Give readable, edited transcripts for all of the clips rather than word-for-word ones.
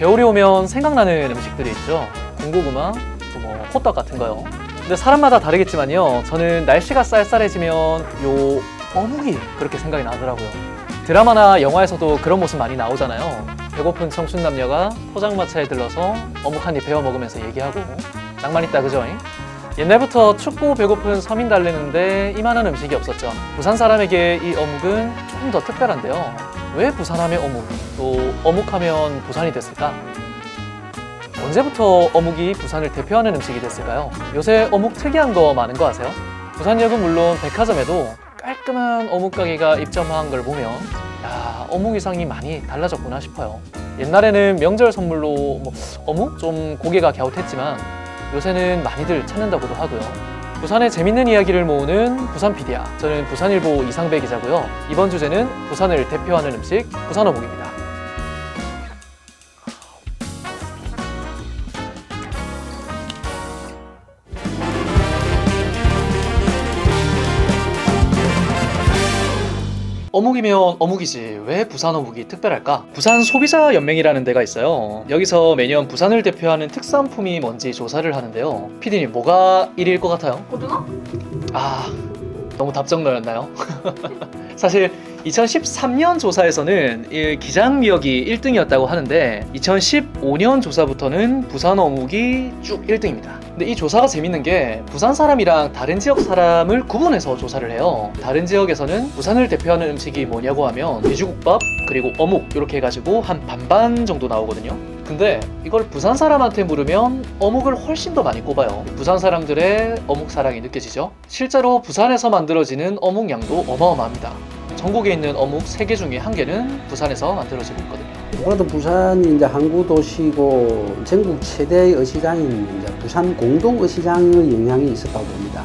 겨울이 오면 생각나는 음식들이 있죠. 군고구마, 또 뭐 호떡 같은 거요. 근데 사람마다 다르겠지만요, 저는 날씨가 쌀쌀해지면 요 어묵이 그렇게 생각이 나더라고요. 드라마나 영화에서도 그런 모습 많이 나오잖아요. 배고픈 청춘 남녀가 포장마차에 들러서 어묵 한 입 베어 먹으면서 얘기하고 낭만 있다, 그죠? 옛날부터 춥고 배고픈 서민 달래는데 이만한 음식이 없었죠. 부산 사람에게 이 어묵은 조금 더 특별한데요. 왜 부산하면 어묵, 또 어묵하면 부산이 됐을까? 언제부터 어묵이 부산을 대표하는 음식이 됐을까요? 요새 어묵 특이한 거 많은 거 아세요? 부산역은 물론 백화점에도 깔끔한 어묵 가게가 입점한 걸 보면 야, 어묵 위상이 많이 달라졌구나 싶어요. 옛날에는 명절 선물로 어묵? 좀 고개가 갸웃했지만 요새는 많이들 찾는다고도 하고요. 부산의 재밌는 이야기를 모으는 부산피디야. 저는 부산일보 이상배 기자고요. 이번 주제는 부산을 대표하는 음식 부산어묵입니다. 어묵이면 어묵이지 왜 부산 어묵이 특별할까? 부산 소비자연맹이라는 데가 있어요. 여기서 매년 부산을 대표하는 특산품이 뭔지 조사를 하는데요. 피디님, 뭐가 1위일 것 같아요? 고등어? 아, 너무 답정너였나요? 사실 2013년 조사에서는 이 기장미역이 1등이었다고 하는데 2015년 조사부터는 부산 어묵이 쭉 1등입니다. 근데 이 조사가 재밌는 게 부산 사람이랑 다른 지역 사람을 구분해서 조사를 해요. 다른 지역에서는 부산을 대표하는 음식이 뭐냐고 하면 돼지국밥 그리고 어묵 이렇게 해가지고 한 반반 정도 나오거든요. 근데 이걸 부산 사람한테 물으면 어묵을 훨씬 더 많이 꼽아요. 부산 사람들의 어묵 사랑이 느껴지죠? 실제로 부산에서 만들어지는 어묵 양도 어마어마합니다. 전국에 있는 어묵 3개 중에 1개는 부산에서 만들어지고 있거든요. 아무래도 부산이 이제 항구 도시고 전국 최대의 어시장인 이제 부산 공동 어시장의 영향이 있었다고 봅니다.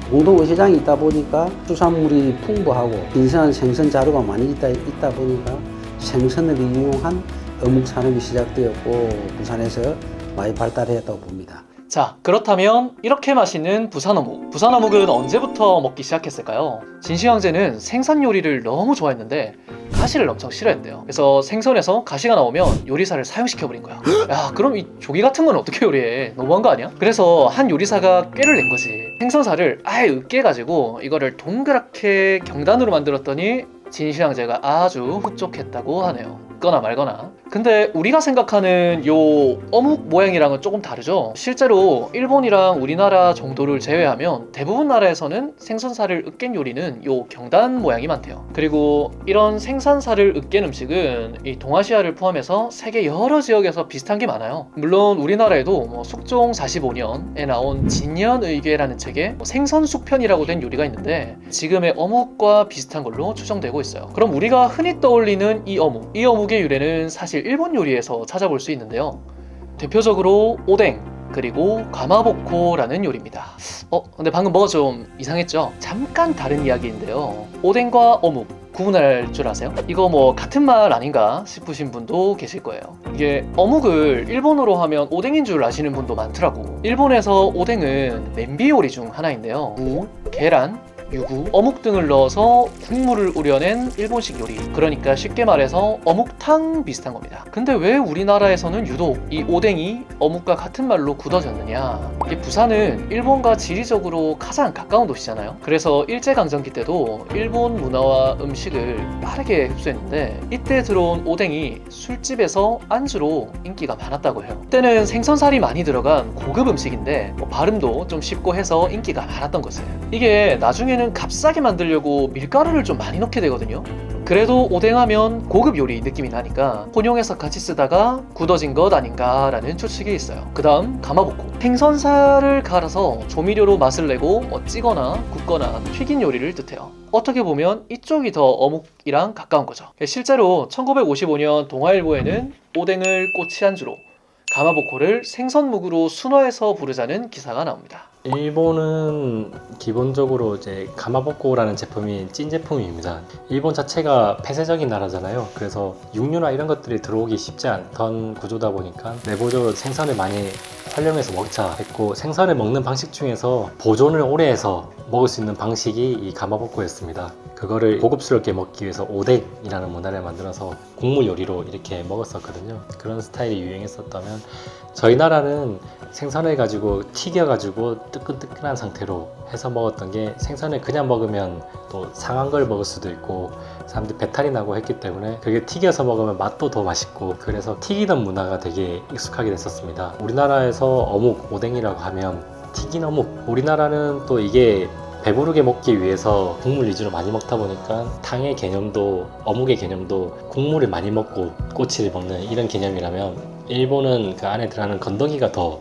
공동 어시장이 있다 보니까 수산물이 풍부하고 신선한 생선 자료가 많이 있다 보니까 생선을 이용한 어묵 산업이 시작되었고 부산에서 많이 발달했다고 봅니다. 자, 그렇다면 이렇게 맛있는 부산 어묵. 부산 어묵은 언제부터 먹기 시작했을까요? 진시 형제는 생선 요리를 너무 좋아했는데 가시를 엄청 싫어했대요. 그래서 생선에서 가시가 나오면 요리사를 사형시켜버린 거야. 야, 그럼 이 조기 같은 건 어떻게 요리해? 너무한 거 아니야? 그래서 한 요리사가 꾀를 낸 거지. 생선살을 아예 으깨가지고 이거를 동그랗게 경단으로 만들었더니 진시 형제가 아주 흡족했다고 하네요. 있거나 말거나. 근데 우리가 생각하는 요 어묵 모양이랑은 조금 다르죠. 실제로 일본이랑 우리나라 정도를 제외하면 대부분 나라에서는 생선살을 으깬 요리는 요 경단 모양이 많대요. 그리고 이런 생선살을 으깬 음식은 이 동아시아를 포함해서 세계 여러 지역에서 비슷한 게 많아요. 물론 우리나라에도 숙종 45년에 나온 진년의궤라는 책에 생선숙편이라고 된 요리가 있는데 지금의 어묵과 비슷한 걸로 추정되고 있어요. 그럼 우리가 흔히 떠올리는 이 어묵의 유래는 사실 일본 요리에서 찾아볼 수 있는데요. 대표적으로 오뎅 그리고 가마보코라는 요리입니다. 근데 방금 뭐가 좀 이상했죠? 잠깐 다른 이야기인데요. 오뎅과 어묵 구분할 줄 아세요? 이거 뭐 같은 말 아닌가 싶으신 분도 계실 거예요. 이게 어묵을 일본어로 하면 오뎅인 줄 아시는 분도 많더라고. 일본에서 오뎅은 냄비 요리 중 하나인데요. 무, 계란, 유구, 어묵 등을 넣어서 국물을 우려낸 일본식 요리. 그러니까 쉽게 말해서 어묵탕 비슷한 겁니다. 근데 왜 우리나라에서는 유독 이 오뎅이 어묵과 같은 말로 굳어졌느냐? 이게 부산은 일본과 지리적으로 가장 가까운 도시잖아요. 그래서 일제강점기 때도 일본 문화와 음식을 빠르게 흡수했는데 이때 들어온 오뎅이 술집에서 안주로 인기가 많았다고 해요. 그때는 생선살이 많이 들어간 고급 음식인데 발음도 좀 쉽고 해서 인기가 많았던 거지. 이게 나중에는 값싸게 만들려고 밀가루를 좀 많이 넣게 되거든요. 그래도 오뎅하면 고급 요리 느낌이 나니까 혼용해서 같이 쓰다가 굳어진 것 아닌가 라는 추측이 있어요. 그 다음 가마보코. 생선살을 갈아서 조미료로 맛을 내고 찌거나 굽거나 튀긴 요리를 뜻해요. 어떻게 보면 이쪽이 더 어묵이랑 가까운 거죠. 실제로 1955년 동아일보에는 오뎅을 꼬치 안주로 가마보코를 생선묵으로 순화해서 부르자는 기사가 나옵니다. 일본은 기본적으로 이제 가마복고라는 제품이 찐 제품입니다. 일본 자체가 폐쇄적인 나라잖아요. 그래서 육류나 이런 것들이 들어오기 쉽지 않던 구조다 보니까 내부적으로 생선을 많이 활용해서 먹자 했고, 생선을 먹는 방식 중에서 보존을 오래 해서 먹을 수 있는 방식이 이 가마복고였습니다. 그거를 고급스럽게 먹기 위해서 오뎅이라는 문화를 만들어서 국물 요리로 이렇게 먹었었거든요. 그런 스타일이 유행했었다면, 저희 나라는 생선을 가지고 튀겨가지고 뜨끈뜨끈한 상태로 해서 먹었던 게, 생선을 그냥 먹으면 또 상한 걸 먹을 수도 있고 사람들이 배탈이 나고 했기 때문에 그게 튀겨서 먹으면 맛도 더 맛있고, 그래서 튀기던 문화가 되게 익숙하게 됐었습니다. 우리나라에서 어묵, 오뎅이라고 하면 튀긴 어묵, 우리나라는 또 이게 배부르게 먹기 위해서 국물 위주로 많이 먹다 보니까 탕의 개념도 어묵의 개념도 국물을 많이 먹고 꼬치를 먹는 이런 개념이라면, 일본은 그 안에 들어가는 건더기가 더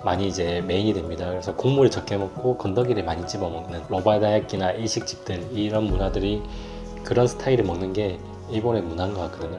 많이 이제 메인이 됩니다. 그래서 국물을 적게 먹고 건더기를 많이 집어 먹는 로바다야끼나 일식집들, 이런 문화들이 그런 스타일을 먹는 게 일본의 문화인 것 같거든요.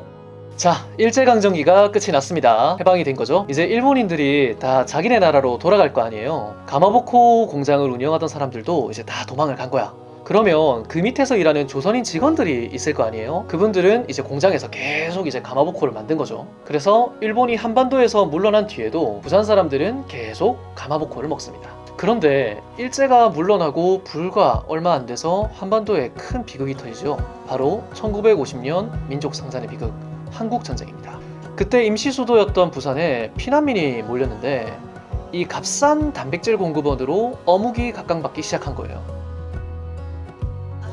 자, 일제강점기가 끝이 났습니다. 해방이 된 거죠. 이제 일본인들이 다 자기네 나라로 돌아갈 거 아니에요. 가마보코 공장을 운영하던 사람들도 이제 다 도망을 간 거야. 그러면 그 밑에서 일하는 조선인 직원들이 있을 거 아니에요. 그분들은 이제 공장에서 계속 이제 가마보코를 만든 거죠. 그래서 일본이 한반도에서 물러난 뒤에도 부산 사람들은 계속 가마보코를 먹습니다. 그런데 일제가 물러나고 불과 얼마 안 돼서 한반도에 큰 비극이 터지죠. 바로 1950년 민족 상잔의 비극, 한국전쟁입니다. 그때 임시 수도였던 부산에 피난민이 몰렸는데, 이 값싼 단백질 공급원으로 어묵이 각광받기 시작한 거예요.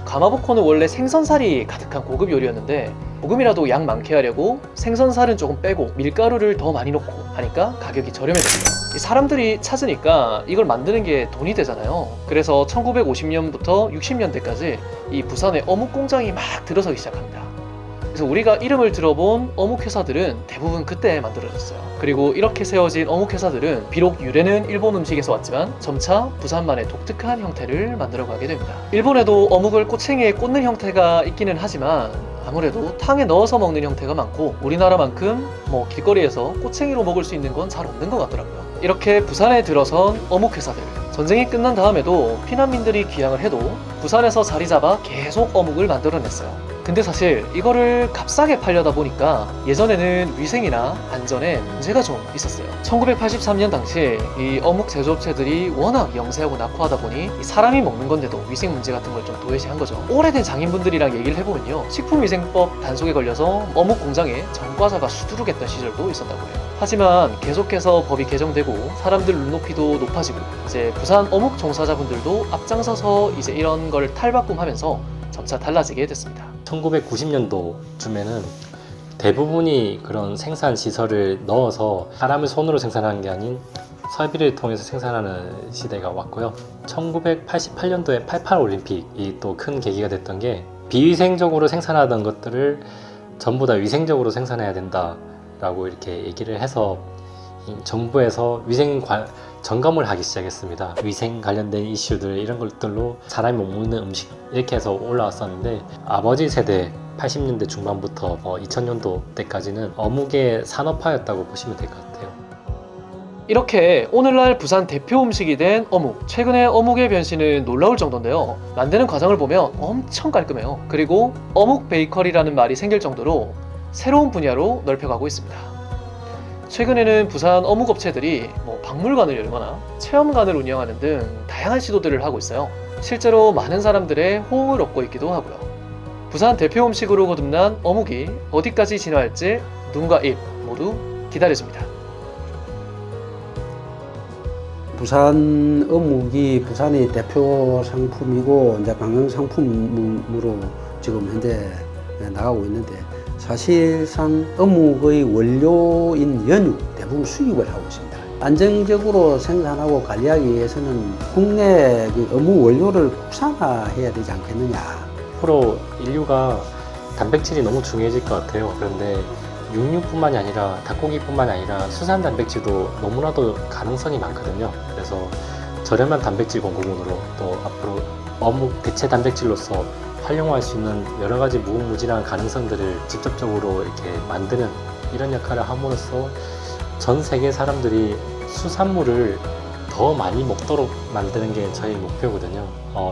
가마보코는 원래 생선살이 가득한 고급 요리였는데, 조금이라도 양 많게 하려고 생선살은 조금 빼고 밀가루를 더 많이 넣고 하니까 가격이 저렴해졌어요. 이 사람들이 찾으니까 이걸 만드는 게 돈이 되잖아요. 그래서 1950년부터 60년대까지 이 부산에 어묵 공장이 막 들어서기 시작합니다. 그래서 우리가 이름을 들어본 어묵 회사들은 대부분 그때 만들어졌어요. 그리고 이렇게 세워진 어묵 회사들은 비록 유래는 일본 음식에서 왔지만 점차 부산만의 독특한 형태를 만들어가게 됩니다. 일본에도 어묵을 꼬챙이에 꽂는 형태가 있기는 하지만 아무래도 탕에 넣어서 먹는 형태가 많고, 우리나라만큼 길거리에서 꼬챙이로 먹을 수 있는 건 잘 없는 것 같더라고요. 이렇게 부산에 들어선 어묵 회사들, 전쟁이 끝난 다음에도 피난민들이 귀향을 해도 부산에서 자리 잡아 계속 어묵을 만들어냈어요. 근데 사실 이거를 값싸게 팔려다 보니까 예전에는 위생이나 안전에 문제가 좀 있었어요. 1983년 당시 이 어묵 제조업체들이 워낙 영세하고 낙후하다 보니 사람이 먹는 건데도 위생 문제 같은 걸 좀 도외시한 거죠. 오래된 장인분들이랑 얘기를 해보면요, 식품위생법 단속에 걸려서 어묵 공장에 전과자가 수두룩했던 시절도 있었다고 해요. 하지만 계속해서 법이 개정되고 사람들 눈높이도 높아지고, 이제 부산 어묵 종사자분들도 앞장서서 이제 이런 걸 탈바꿈하면서 점차 달라지게 됐습니다. 1990년도쯤에는 대부분이 그런 생산 시설을 넣어서 사람을 손으로 생산하는 게 아닌 설비를 통해서 생산하는 시대가 왔고요. 1988년도에 88 올림픽이 또 큰 계기가 됐던 게, 비위생적으로 생산하던 것들을 전부 다 위생적으로 생산해야 된다라고 이렇게 얘기를 해서 정부에서 점검을 하기 시작했습니다. 위생 관련된 이슈들, 이런 것들로 사람이 못 먹는 음식, 이렇게 해서 올라왔었는데, 아버지 세대 80년대 중반부터 2000년도 때까지는 어묵의 산업화였다고 보시면 될 것 같아요. 이렇게 오늘날 부산 대표 음식이 된 어묵, 최근에 어묵의 변신은 놀라울 정도인데요, 만드는 과정을 보면 엄청 깔끔해요. 그리고 어묵 베이커리라는 말이 생길 정도로 새로운 분야로 넓혀가고 있습니다. 최근에는 부산 어묵 업체들이 박물관을 열거나 체험관을 운영하는 등 다양한 시도들을 하고 있어요. 실제로 많은 사람들의 호응을 얻고 있기도 하고요. 부산 대표 음식으로 거듭난 어묵이 어디까지 진화할지 눈과 입 모두 기다려집니다. 부산 어묵이 부산의 대표 상품이고 이제 관광 상품으로 지금 현재 나가고 있는데, 사실상 어묵의 원료인 연유 대부분 수입을 하고 있습니다. 안정적으로 생산하고 관리하기 위해서는 국내 어묵 원료를 국산화해야 되지 않겠느냐. 앞으로 인류가 단백질이 너무 중요해질 것 같아요. 그런데 육류뿐만이 아니라 닭고기뿐만이 아니라 수산 단백질도 너무나도 가능성이 많거든요. 그래서 저렴한 단백질 공급원으로, 또 앞으로 어묵 대체 단백질로서 활용할 수 있는 여러 가지 무궁무진한 가능성들을 직접적으로 이렇게 만드는 이런 역할을 함으로써 전 세계 사람들이 수산물을 더 많이 먹도록 만드는 게 저희 목표거든요.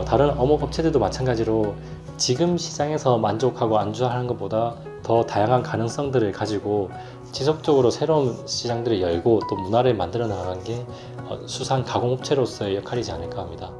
다른 어묵 업체들도 마찬가지로 지금 시장에서 만족하고 안주하는 것보다 더 다양한 가능성들을 가지고 지속적으로 새로운 시장들을 열고 또 문화를 만들어 나가는 게 수산 가공업체로서의 역할이지 않을까 합니다.